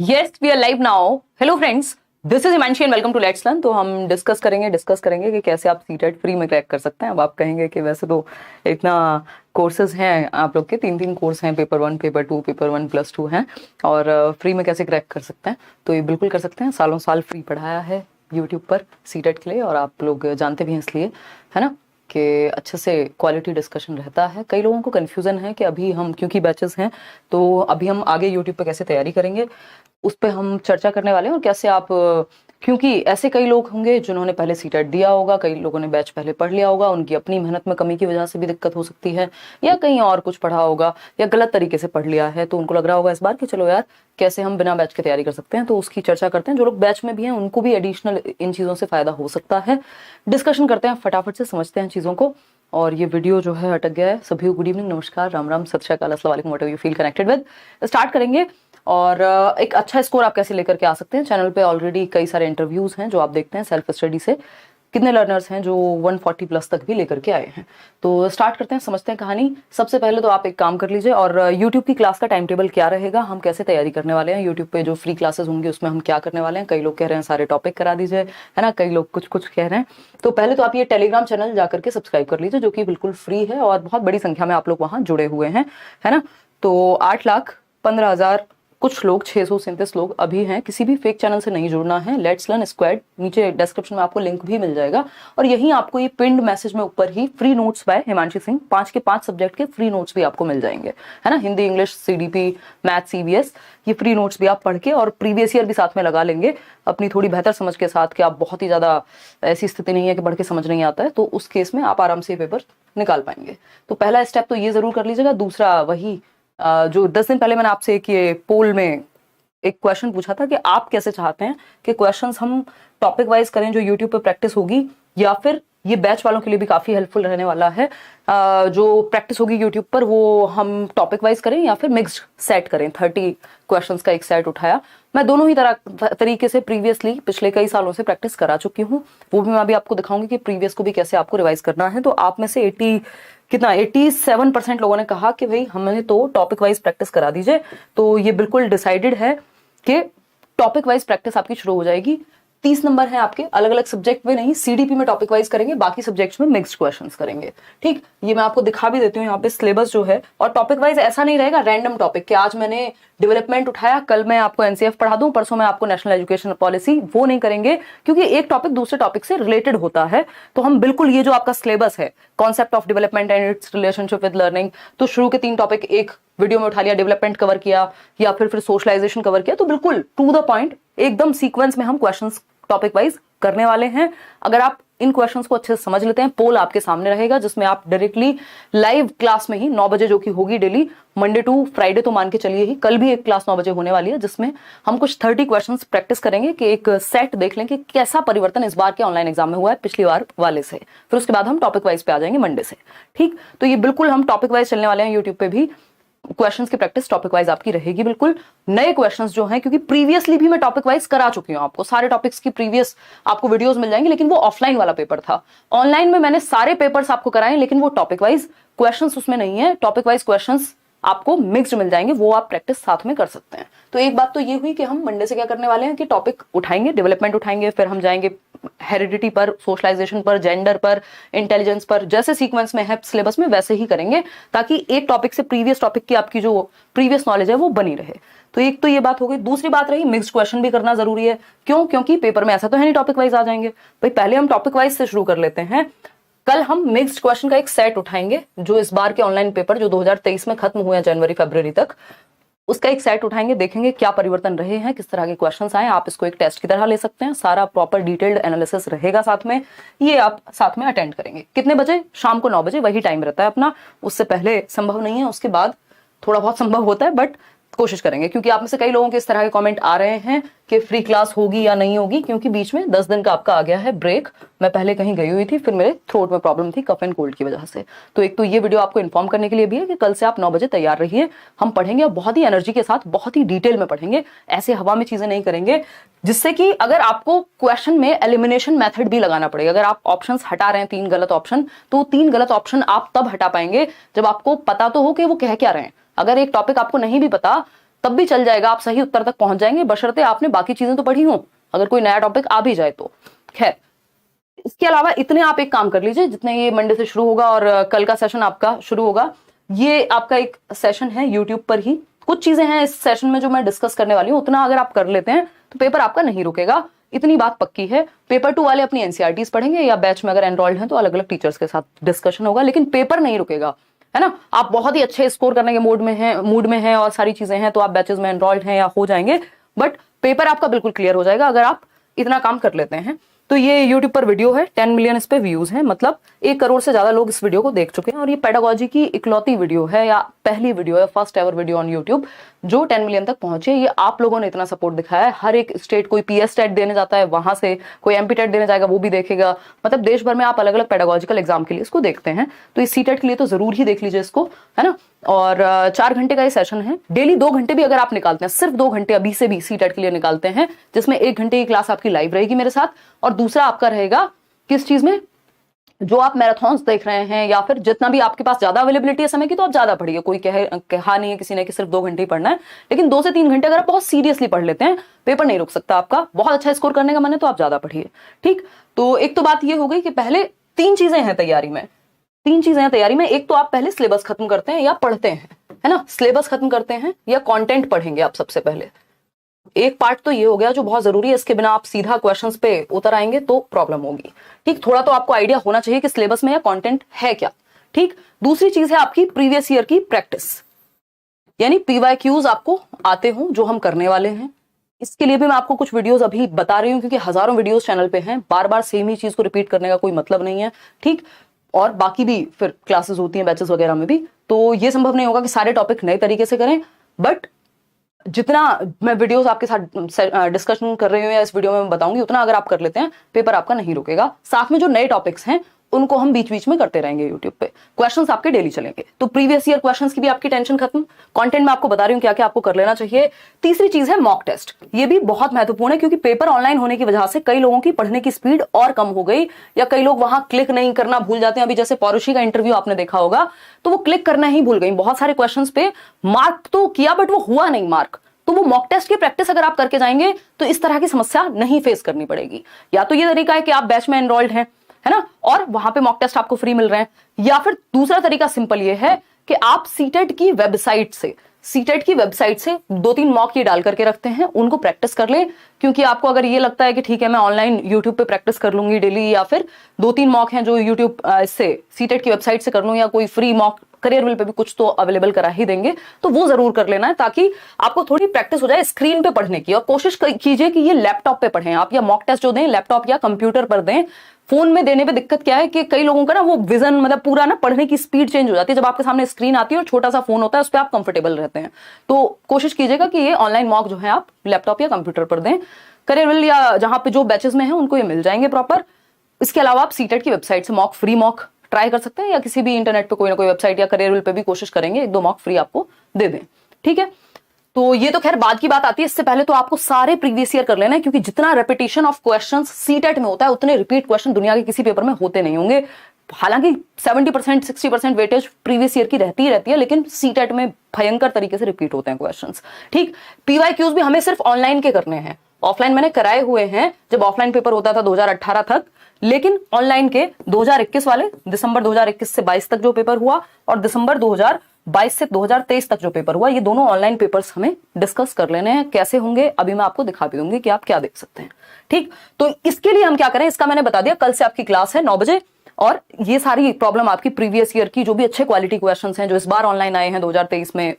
Yes, we are live now. Hello friends, this is Himanshi and welcome to Let's Learn। तो हम discuss करेंगे कि कैसे आप सीटेट फ्री में क्रैक कर सकते हैं। अब आप कहेंगे कि वैसे तो इतना कोर्सेज हैं आप लोग के, तीन कोर्स हैं, पेपर 1, पेपर 2, पेपर 1+2 हैं, और फ्री में कैसे क्रैक कर सकते हैं। तो ये बिल्कुल कर सकते हैं। सालों साल फ्री पढ़ाया है यूट्यूब पर सीटेट के लिए, और आप लोग जानते भी हैं इसलिए, है ना, कि अच्छे से क्वालिटी डिस्कशन रहता है। कई लोगों को कन्फ्यूज़न है कि अभी हम, क्योंकि बैचेस हैं, तो अभी हम आगे यूट्यूब पे कैसे तैयारी करेंगे उस पर हम चर्चा करने वाले हैं। और कैसे आप, क्योंकि ऐसे कई लोग होंगे जिन्होंने पहले सीटेट दिया होगा, कई लोगों ने बैच पहले पढ़ लिया होगा, उनकी अपनी मेहनत में कमी की वजह से भी दिक्कत हो सकती है, या कहीं और कुछ पढ़ा होगा, या गलत तरीके से पढ़ लिया है, तो उनको लग रहा होगा इस बार कि चलो यार कैसे हम बिना बैच के तैयारी कर सकते हैं। तो उसकी चर्चा करते हैं। जो लोग बैच में भी हैं उनको भी एडिशनल इन चीज़ों से फ़ायदा हो सकता है। डिस्कशन करते हैं, फटाफट से समझते हैं चीज़ों को। और ये वीडियो जो है अटक गया है। सभी गुड इवनिंग, नमस्कार, राम राम, सत श्री अकाल, अस्सलाम वालेकुम, what ever you feel connected with. Start करेंगे। और एक अच्छा स्कोर आप कैसे लेकर के आ सकते हैं। चैनल पे ऑलरेडी कई सारे इंटरव्यूज हैं जो आप देखते हैं सेल्फ स्टडी से। कितने लर्नर्स हैं जो 140+ तक भी लेकर के आए हैं। तो स्टार्ट करते हैं, समझते हैं कहानी। सबसे पहले तो आप एक काम कर लीजिए, और यूट्यूब की क्लास का टाइम टेबल क्या रहेगा, हम कैसे तैयारी करने वाले हैं, यूट्यूब पे जो फ्री क्लासेस होंगी उसमें हम क्या करने वाले हैं। कई लोग कह रहे हैं सारे टॉपिक करा दीजिए, है ना, कई लोग कुछ कुछ कह रहे हैं। तो पहले तो आप ये टेलीग्राम चैनल जाकर के सब्सक्राइब कर लीजिए, जो कि बिल्कुल फ्री है, और बहुत बड़ी संख्या में आप लोग वहाँ जुड़े हुए हैं, है ना। तो 8,15,000 कुछ लोग, 637 लोग अभी हैं। किसी भी फेक चैनल से नहीं जुड़ना है। लेट्स लर्न स्क्वाड, नीचे डिस्क्रिप्शन में आपको लिंक भी मिल जाएगा, और यहीं आपको ये पिंड मैसेज में ऊपर ही free notes by Himanshi Singh, 5 के 5 सब्जेक्ट के फ्री नोट्स भी आपको मिल जाएंगे, है ना। Hindi, English, CDP, math, CBS, ये फ्री नोट्स भी आप पढ़ के, और प्रीवियस ईयर भी साथ में लगा लेंगे अपनी थोड़ी बेहतर समझ के साथ, कि आप बहुत ही ज्यादा ऐसी स्थिति नहीं है कि पढ़ के समझ नहीं आता है, तो उस केस में आप आराम से पेपर निकाल पाएंगे। तो पहला स्टेप तो ये जरूर कर लीजिएगा। दूसरा, वही जो 10 दिन पहले मैंने आपसे एक ये पोल में एक क्वेश्चन पूछा था कि आप कैसे चाहते हैं कि क्वेश्चंस हम टॉपिक वाइज करें जो यूट्यूब पे प्रैक्टिस होगी, या फिर ये बैच वालों के लिए भी काफी हेल्पफुल रहने वाला है, जो प्रैक्टिस होगी यूट्यूब पर वो हम टॉपिक वाइज करें, या फिर मिक्स्ड सेट करें। 30 क्वेश्चंस का एक सेट उठाया। मैं दोनों ही तरीके से प्रीवियसली पिछले कई सालों से प्रैक्टिस करा चुकी हूँ। वो भी मैं अभी आपको दिखाऊंगी कि प्रीवियस को भी कैसे आपको रिवाइज करना है। तो आप में से 87% लोगों ने कहा कि भाई हमें तो टॉपिक वाइज प्रैक्टिस करा दीजिए। तो ये बिल्कुल डिसाइडेड है कि टॉपिक वाइज प्रैक्टिस आपकी शुरू हो जाएगी। 30 नंबर है आपके, अलग अलग सब्जेक्ट में नहीं, सीडीपी में टॉपिक वाइज करेंगे, बाकी सब्जेक्ट्स में मिक्स्ड क्वेश्चंस करेंगे। ठीक, ये मैं आपको दिखा भी देती हूँ यहाँ पे सिलेबस जो है। और टॉपिक वाइज ऐसा नहीं रहेगा रैंडम टॉपिक कि आज मैंने डेवलपमेंट उठाया, कल मैं आपको एनसीएफ पढ़ा दूं, परसों मैं आपको नेशनल एजुकेशन पॉलिसी, वो नहीं करेंगे, क्योंकि एक टॉपिक दूसरे टॉपिक से रिलेटेड होता है। तो हम बिल्कुल ये जो आपका सिलेबस है, concept of development and it's relationship with learning, तो शुरू के 3 टॉपिक एक वीडियो में उठा लिया, डेवलपमेंट कवर किया, या फिर सोशलाइजेशन कवर किया। तो बिल्कुल टू द पॉइंट, एकदम सीक्वेंस में हम क्वेश्चंस टॉपिक वाइज करने वाले हैं। अगर आप इन क्वेश्चंस को अच्छे से समझ लेते हैं, पोल आपके सामने रहेगा जिसमें आप डायरेक्टली लाइव क्लास में ही 9 बजे, जो कि होगी डेली मंडे टू फ्राइडे, तो मान के चलिए ही कल भी एक क्लास 9 बजे होने वाली है, जिसमें हम कुछ 30 क्वेश्चंस प्रैक्टिस करेंगे कि एक सेट देख लें कि कैसा परिवर्तन इस बार के ऑनलाइन एग्जाम में हुआ है पिछली बार वाले से। फिर उसके बाद हम टॉपिक वाइज पे आ जाएंगे मंडे से। ठीक, तो ये बिल्कुल हम टॉपिक वाइज चलने वाले हैं। यूट्यूब पे भी क्वेश्चंस की प्रैक्टिस टॉपिक वाइज आपकी रहेगी बिल्कुल। नए क्वेश्चंस जो हैं, क्योंकि प्रीवियसली भी मैं टॉपिक वाइज करा चुकी हूं आपको, सारे टॉपिक्स की प्रीवियस आपको वीडियोस मिल जाएंगे, लेकिन वो ऑफलाइन वाला पेपर था। ऑनलाइन में मैंने सारे पेपर्स आपको कराए, लेकिन वो टॉपिक वाइज क्वेश्चंस उसमें नहीं है। टॉपिक वाइज क्वेश्चंस आपको मिक्स्ड मिल जाएंगे, वो आप प्रैक्टिस साथ में कर सकते हैं। तो एक बात तो ये हुई कि हम मंडे से क्या करने वाले हैं कि टॉपिक उठाएंगे, डेवलपमेंट उठाएंगे, फिर हम जाएंगे हेरिडिटी पर, सोशलाइजेशन पर, जेंडर पर, इंटेलिजेंस पर, जैसे सीक्वेंस में है सिलेबस में वैसे ही करेंगे, ताकि एक टॉपिक से प्रीवियस टॉपिक की आपकी जो प्रीवियस नॉलेज है वो बनी रहे। तो एक तो ये बात हो गई। दूसरी बात रही, मिक्स्ड क्वेश्चन भी करना जरूरी है। क्यों? क्योंकि पेपर में ऐसा तो है नहीं टॉपिक वाइज आ जाएंगे। भाई पहले हम टॉपिक वाइज से शुरू कर लेते हैं। कल हम मिक्स्ड क्वेश्चन का एक सेट उठाएंगे, जो इस बार के ऑनलाइन पेपर जो 2023 में खत्म हुए हैं जनवरी फरवरी तक, उसका एक सेट उठाएंगे, देखेंगे क्या परिवर्तन रहे हैं, किस तरह के क्वेश्चंस आए। आप इसको एक टेस्ट की तरह ले सकते हैं, सारा प्रॉपर डिटेल्ड एनालिसिस रहेगा साथ में। ये आप साथ में अटेंड करेंगे। कितने बजे? शाम को 9 बजे, वही टाइम रहता है अपना। उससे पहले संभव नहीं है, उसके बाद थोड़ा बहुत संभव होता है, बट कोशिश करेंगे। क्योंकि आप में से कई लोगों के इस तरह के कमेंट आ रहे हैं कि फ्री क्लास होगी या नहीं होगी, क्योंकि बीच में 10 दिन का आपका आ गया है ब्रेक। मैं पहले कहीं गई हुई थी, फिर मेरे थ्रोट में प्रॉब्लम थी कफ एंड कोल्ड की वजह से। तो एक तो ये वीडियो आपको इन्फॉर्म करने के लिए भी है कि कल से आप 9 बजे तैयार रहिए। हम पढ़ेंगे और बहुत ही एनर्जी के साथ, बहुत ही डिटेल में पढ़ेंगे। ऐसे हवा में चीजें नहीं करेंगे, जिससे कि अगर आपको क्वेश्चन में एलिमिनेशन मेथड भी लगाना पड़ेगा। अगर आप ऑप्शंस हटा रहे हैं 3 गलत ऑप्शन, तो 3 गलत ऑप्शन आप तब हटा पाएंगे जब आपको पता तो हो कि वो कह क्या रहे हैं। अगर एक टॉपिक आपको नहीं भी पता, तब भी चल जाएगा, आप सही उत्तर तक पहुंच जाएंगे, बशर्ते आपने बाकी चीजें तो पढ़ी हो, अगर कोई नया टॉपिक आ भी जाए तो। खैर, इसके अलावा इतने आप एक काम कर लीजिए, जितने ये मंडे से शुरू होगा और कल का सेशन आपका शुरू होगा, ये आपका एक सेशन है यूट्यूब पर ही। कुछ चीजें हैं इस सेशन में जो मैं डिस्कस करने वाली हूं, उतना अगर आप कर लेते हैं तो पेपर आपका नहीं रुकेगा, इतनी बात पक्की है। पेपर 2 वाले अपनी एनसीईआरटीज पढ़ेंगे या बैच में अगर एनरोल्ड हैं तो अलग अलग टीचर्स के साथ डिस्कशन होगा, लेकिन पेपर नहीं रुकेगा, है ना। आप बहुत ही अच्छे स्कोर करने के मूड में हैं और सारी चीजें हैं तो आप बैचेस में एनरोल्ड हैं या हो जाएंगे, बट पेपर आपका बिल्कुल क्लियर हो जाएगा अगर आप इतना काम कर लेते हैं। तो ये YouTube पर वीडियो है, 10 मिलियन इस पे व्यूज हैं, मतलब 1 करोड़ से ज्यादा लोग इस वीडियो को देख चुके हैं, और ये पेडागोजी की इकलौती वीडियो है या पहली वीडियो है, first ever video on YouTube जो 10 मिलियन तक पहुंचे। ये आप लोगों ने इतना सपोर्ट दिखाया है। हर एक स्टेट, कोई PS टेट देने जाता है वहां से, कोई MP टेट देने जाएगा वो भी देखेगा, मतलब देश भर में आप अलग अलग पेडागोजिकल एग्जाम के लिए इसको देखते हैं, तो इस CTET के लिए तो जरूर ही देख लीजिए इसको, है ना। और 4 घंटे का ये सेशन है, डेली 2 घंटे भी अगर आप निकालते हैं, सिर्फ 2 घंटे अभी से भी CTET के लिए निकालते हैं, जिसमें 1 घंटे की क्लास आपकी लाइव रहेगी मेरे साथ, और दूसरा आपका रहेगा किस चीज में, जो आप मैराथन्स देख रहे हैं या फिर जितना भी आपके पास ज्यादा अवेलेबिलिटी है समय की तो आप ज्यादा पढ़िए, कोई कहा नहीं है किसी ने कि सिर्फ 2 घंटे ही पढ़ना है, लेकिन 2 से 3 घंटे अगर आप बहुत सीरियसली पढ़ लेते हैं, पेपर नहीं रुक सकता आपका, बहुत अच्छा स्कोर करने का मन है तो आप ज्यादा पढ़िए, ठीक। तो एक तो बात ये हो गई कि पहले 3 चीजें हैं तैयारी में, 3 चीजें हैं तैयारी में। एक तो आप पहले सिलेबस खत्म करते हैं या पढ़ते हैं, है ना, सिलेबस खत्म करते हैं या कंटेंट पढ़ेंगे आप सबसे पहले। एक पार्ट तो ये हो गया जो बहुत जरूरी है, इसके बिना आप सीधा क्वेश्चंस पे उतर आएंगे तो प्रॉब्लम होगी, ठीक। थोड़ा तो आपको आइडिया होना चाहिए कि सिलेबस में या कंटेंट है क्या, ठीक। दूसरी चीज है आपकी प्रीवियस ईयर की प्रैक्टिस, यानी PYQs आपको आते हो जो हम करने वाले हैं। इसके लिए भी मैं आपको कुछ वीडियोस अभी बता रही हूँ, क्योंकि हजारों वीडियोस चैनल पे हैं, बार बार सेम ही चीज को रिपीट करने का कोई मतलब नहीं है, ठीक। और बाकी भी फिर क्लासेस होती हैं बैचेस वगैरह में भी, तो ये संभव नहीं होगा कि सारे टॉपिक नए तरीके से करें, बट जितना मैं वीडियोस आपके साथ डिस्कशन कर रही हूँ या इस वीडियो में बताऊंगी, उतना अगर आप कर लेते हैं पेपर आपका नहीं रुकेगा। साथ में जो नए टॉपिक्स हैं उनको हम बीच बीच में करते रहेंगे यूट्यूब पे, क्वेश्चंस आपके डेली चलेंगे, तो प्रीवियस ईयर क्वेश्चंस की भी आपकी टेंशन खत्म। कंटेंट में आपको बता रही हूँ क्या क्या आपको कर लेना चाहिए। तीसरी चीज है मॉक टेस्ट, ये भी बहुत महत्वपूर्ण है, क्योंकि पेपर ऑनलाइन होने की वजह से कई लोगों की पढ़ने की स्पीड और कम हो गई, या कई लोग वहां क्लिक नहीं करना भूल जाते हैं। अभी जैसे पौरुषी का इंटरव्यू आपने देखा होगा, तो वो क्लिक करना ही भूल गई, बहुत सारे क्वेश्चन पे मार्क तो किया बट वो हुआ नहीं मार्क। तो वो मॉक टेस्ट की प्रैक्टिस अगर आप करके जाएंगे तो इस तरह की समस्या नहीं फेस करनी पड़ेगी। या तो ये तरीका है कि आप बैच में एनरोल्ड हैं, है ना, और वहां पे मॉक टेस्ट आपको फ्री मिल रहे हैं, या फिर दूसरा तरीका सिंपल ये है कि आप सीटेट की वेबसाइट से 2-3 मॉक ये डाल करके रखते हैं, उनको प्रैक्टिस कर लें। क्योंकि आपको अगर ये लगता है कि ठीक है मैं ऑनलाइन यूट्यूब पे प्रैक्टिस कर लूंगी डेली, या फिर 2-3 मॉक हैं जो यूट्यूब से सीटेट की वेबसाइट से कर लूं, या कोई फ्री मॉक करियरविल पे भी कुछ तो अवेलेबल करा ही देंगे, तो वो जरूर कर लेना है, ताकि आपको थोड़ी प्रैक्टिस हो जाए स्क्रीन पे पढ़ने की। और कोशिश कीजिए कि ये लैपटॉप पे पढ़ें आप, या मॉक टेस्ट जो दें लैपटॉप या कंप्यूटर पर दें। फोन में देने पे दिक्कत क्या है कि कई लोगों का ना वो विजन, मतलब पूरा ना पढ़ने की स्पीड चेंज हो जाती है जब आपके सामने स्क्रीन आती है और छोटा सा फोन होता है, उस पर आप कंफर्टेबल रहते हैं। तो कोशिश कीजिएगा कि ये ऑनलाइन मॉक जो है आप लैपटॉप या कंप्यूटर पर दें। करियरविल या जहां पे जो बैचेस में है उनको ये मिल जाएंगे प्रॉपर। इसके अलावा आप सीटेट की वेबसाइट से मॉक, फ्री मॉक ट्राई कर सकते हैं, या किसी भी इंटरनेट पे कोई ना कोई वेबसाइट या करियरविल पे भी कोशिश करेंगे 1-2 मॉक फ्री आपको दे दें, ठीक है। तो ये तो खैर बाद की बात आती है, इससे पहले तो आपको सारे प्रीवियस ईयर कर लेना है, क्योंकि जितना रेपिटेशन ऑफ क्वेश्चंस सीटेट में होता है उतने रिपीट क्वेश्चन दुनिया के किसी पेपर में होते नहीं होंगे। हालांकि 70% 60% वेटेज प्रीवियस ईयर की रहती ही रहती है, लेकिन सीटेट में भयंकर तरीके से रिपीट होते हैं क्वेश्चंस, ठीक। PYQs भी हमें सिर्फ ऑनलाइन के करने हैं, ऑफलाइन मैंने कराए हुए हैं जब ऑफलाइन पेपर होता था 2018 तक, लेकिन ऑनलाइन के 2021 वाले, दिसंबर 2021 से 22 तक जो पेपर हुआ, और दिसंबर 2022 से 2023 तक जो पेपर हुआ, ये दोनों ऑनलाइन पेपर्स हमें डिस्कस कर लेने हैं। कैसे होंगे अभी मैं आपको दिखा भी दूंगी कि आप क्या देख सकते हैं, ठीक। तो इसके लिए हम क्या करें, इसका मैंने बता दिया, कल से आपकी क्लास है 9 बजे, और ये सारी प्रॉब्लम आपकी प्रीवियस ईयर की जो भी अच्छे क्वालिटी क्वेश्चंस हैं जो इस बार ऑनलाइन आए हैं 2023 में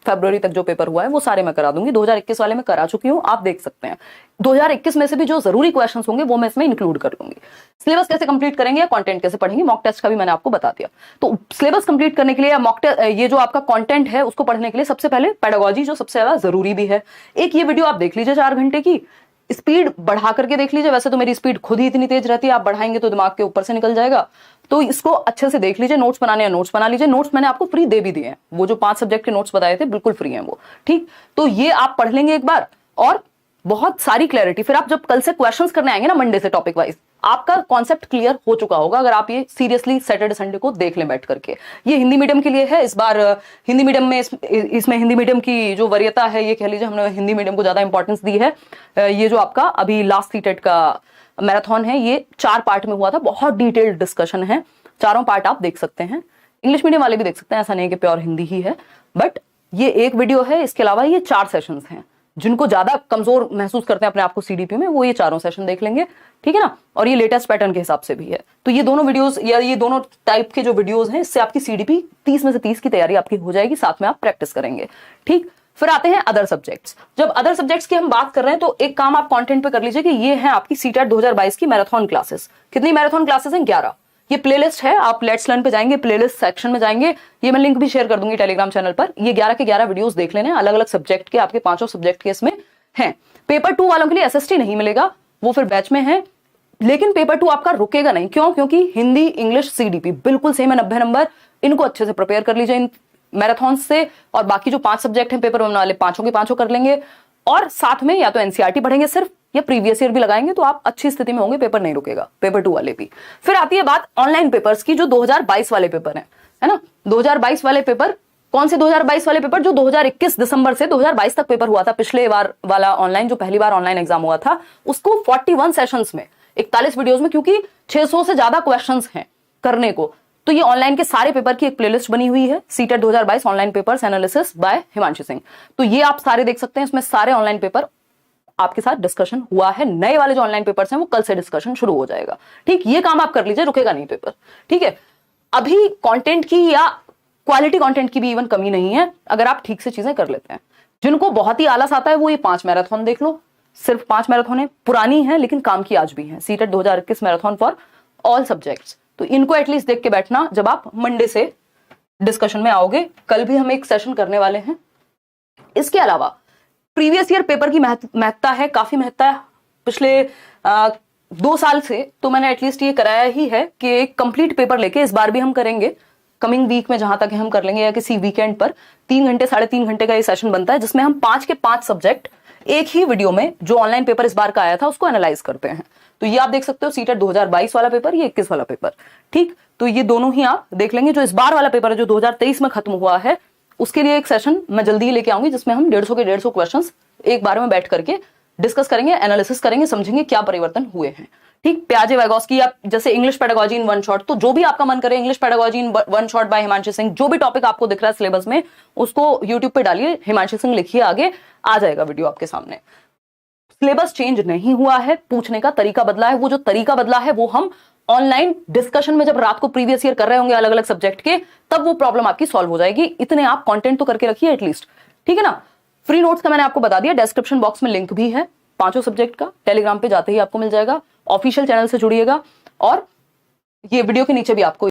फरवरी तक जो पेपर हुआ है वो सारे मैं करा दूंगी। 2021 वाले में करा चुकी हूं, आप देख सकते हैं। 2021 में से भी जो जरूरी क्वेश्चंस होंगे वो मैं इसमें इंक्लूड कर लूंगी। सिलेबस कैसे कंप्लीट करेंगे या कंटेंट कैसे पढ़ेंगे, मॉक टेस्ट का भी मैंने आपको बता दिया। तो सिलेबस कंप्लीट करने के लिए या मॉक टेस्ट, ये जो आपका कंटेंट है उसको पढ़ने के लिए सबसे पहले पेडागोजी जो सबसे ज्यादा जरूरी भी है, एक ये वीडियो आप देख लीजिए 4 घंटे की, स्पीड बढ़ा करके देख लीजिए। वैसे तो मेरी स्पीड खुद ही इतनी तेज रहती है, आप बढ़ाएंगे तो दिमाग के ऊपर से निकल जाएगा, तो इसको अच्छे से देख लीजिए। नोट्स बनाने हैं नोट्स बना लीजिए, नोट्स मैंने आपको फ्री दे भी दिए हैं, वो जो 5 सब्जेक्ट के नोट्स बताए थे बिल्कुल फ्री हैं वो, ठीक। तो ये आप पढ़ लेंगे एक बार, और बहुत सारी क्लैरिटी। फिर आप जब कल से क्वेश्चंस करने आएंगे ना मंडे से टॉपिक वाइज, आपका कॉन्सेप्ट क्लियर हो चुका होगा अगर आप ये सीरियसली सैटरडे संडे को देख लें बैठ करके। ये हिंदी मीडियम के लिए है। इस बार हिंदी मीडियम में इसमें हिंदी मीडियम की जो वरीयता है, ये कह लीजिए हमने हिंदी मीडियम को ज्यादा इंपॉर्टेंस दी है। ये जो आपका अभी लास्ट सीटेट का मैराथन है, ये 4 पार्ट में हुआ था, बहुत डिटेल्ड डिस्कशन है, चारों पार्ट आप देख सकते हैं। इंग्लिश मीडियम वाले भी देख सकते हैं, ऐसा नहीं कि प्योर हिंदी ही है, बट ये एक वीडियो है। इसके अलावा ये 4 सेशंस हैं। जिनको ज्यादा कमजोर महसूस करते हैं अपने आप को सीडीपी में, वो ये चारों सेशन देख लेंगे, ठीक है ना। और ये लेटेस्ट पैटर्न के हिसाब से भी है। तो ये दोनों वीडियोस या ये दोनों टाइप के जो वीडियोस हैं, इससे आपकी सीडीपी 30 में से 30 की तैयारी आपकी हो जाएगी, साथ में आप प्रैक्टिस करेंगे, ठीक। फिर आते हैं अदर सब्जेक्ट्स। जब अदर सब्जेक्ट्स की हम बात कर रहे हैं तो एक काम आप कंटेंट पे कर लीजिए कि ये है आपकी सीटेट 2022 की मैराथन क्लासेस। कितनी मैराथन क्लासेस हैं? 11। ये प्लेलिस्ट है, आप लेट्स लर्न पे जाएंगे, प्लेलिस्ट सेक्शन में जाएंगे, ये मैं लिंक भी शेयर कर दूंगी टेलीग्राम चैनल पर। ये 11 के 11 वीडियोस देख लेने, अलग अलग सब्जेक्ट के, आपके 5 सब्जेक्ट के इसमें हैं। पेपर 2 वालों के लिए एसएसटी नहीं मिलेगा, वो फिर बैच में है। लेकिन पेपर 2 आपका रुकेगा नहीं, क्यों? क्योंकि हिंदी, इंग्लिश, सीडीपी बिल्कुल सेम है, 90 नंबर। इनको अच्छे से प्रिपेयर कर लीजिए इन मैराथन से, और बाकी जो 5 सब्जेक्ट हैं पेपर 1 वाले, 5 के 5 कर लेंगे। और साथ में या तो एनसीईआरटी पढ़ेंगे सिर्फ, या प्रीवियस ईयर भी लगाएंगे, तो आप अच्छी स्थिति में होंगे, पेपर नहीं रुकेगा, पेपर 2 वाले भी। फिर आती है बात ऑनलाइन पेपर्स की, जो 2022 वाले पेपर है ना। 2022 वाले पेपर कौन से? 2022 वाले पेपर जो 2021 दिसंबर से 2022 तक पेपर हुआ था, पिछले बार वाला ऑनलाइन, जो पहली बार ऑनलाइन एग्जाम हुआ था, उसको 41 सेशंस में 41 वीडियोस में, क्योंकि 600 से ज्यादा क्वेश्चंस हैं करने को, तो ये ऑनलाइन के सारे पेपर की एक प्लेलिस्ट बनी हुई है, CTET 2022 online papers analysis bye Himanshu Singh. तो ये आप सारे देख सकते हैं, इसमें सारे ऑनलाइन पेपर आपके साथ डिस्कशन हुआ है। नए वाले जो ऑनलाइन पेपर्स हैं वो कल से डिस्कशन शुरू हो जाएगा, ठीक। ये काम आप कर लीजिए, रुकेगा नहीं पेपर, ठीक है। अभी कंटेंट की या क्वालिटी कंटेंट की भी इवन कमी नहीं है, अगर आप ठीक से चीजें कर लेते हैं। जिनको बहुत ही आलस आता है वो ये 5 मैराथन देख लो, सिर्फ 5 मैराथन है, पुरानी है लेकिन काम की आज भी है। CTET 2021 marathon for all subjects, तो इनको एटलीस्ट देख के बैठना जब आप मंडे से डिस्कशन में आओगे। कल भी हम एक सेशन करने वाले हैं। इसके अलावा प्रीवियस ईयर पेपर की महत्ता है, काफी महत्ता है। पिछले 2 साल से तो मैंने एटलीस्ट ये कराया ही है कि एक कंप्लीट पेपर लेके, इस बार भी हम करेंगे कमिंग वीक में, जहां तक हम कर लेंगे, या किसी वीकेंड पर 3 घंटे 3.5 घंटे का ये सेशन बनता है, जिसमें हम 5 के 5 सब्जेक्ट एक ही वीडियो में, जो ऑनलाइन पेपर इस बार का आया था, उसको एनालाइज करते हैं। तो ये आप देख सकते हो, सीटेट 2022 वाला पेपर, ये 21 वाला पेपर, ठीक। तो ये दोनों ही आप देख लेंगे। जो इस बार वाला पेपर है, जो 2023 में खत्म हुआ है, उसके लिए एक सेशन मैं जल्दी ही लेके आऊंगी, जिसमें हम 150 के 150 क्वेश्चंस एक बार में बैठ करके डिस्कस करेंगे, एनालिसिस करेंगे, समझेंगे क्या परिवर्तन हुए हैं, ठीक। प्याजे वाइगोस्की, आप जैसे इंग्लिश पेडागोजी इन 1 शॉट, तो जो भी आपका मन करे, इंग्लिश पेडागोजी इन 1 शॉट बाय हिमांशु सिंह, जो भी टॉपिक आपको दिख रहा है सिलेबस में, उसको यूट्यूब पे डालिए, हिमांशु सिंह लिखिए, आगे आ जाएगा वीडियो आपके सामने। सिलेबस चेंज नहीं हुआ है, पूछने का तरीका बदला है। वो जो तरीका बदला है वो हम ऑनलाइन डिस्कशन में जब रात को प्रीवियस ईयर कर रहे होंगे अलग अलग सब्जेक्ट के, तब वो प्रॉब्लम आपकी सॉल्व हो जाएगी। इतने आप कंटेंट तो करके रखिए एटलीस्ट, ठीक है ना। फ्री नोट्स का मैंने आपको बता दिया, डिस्क्रिप्शन बॉक्स में लिंक भी है 5 सब्जेक्ट का, टेलीग्राम पे जाते ही आपको मिल जाएगा। ऑफिशियल चैनल से जुड़िएगा, और ये वीडियो के नीचे भी आपको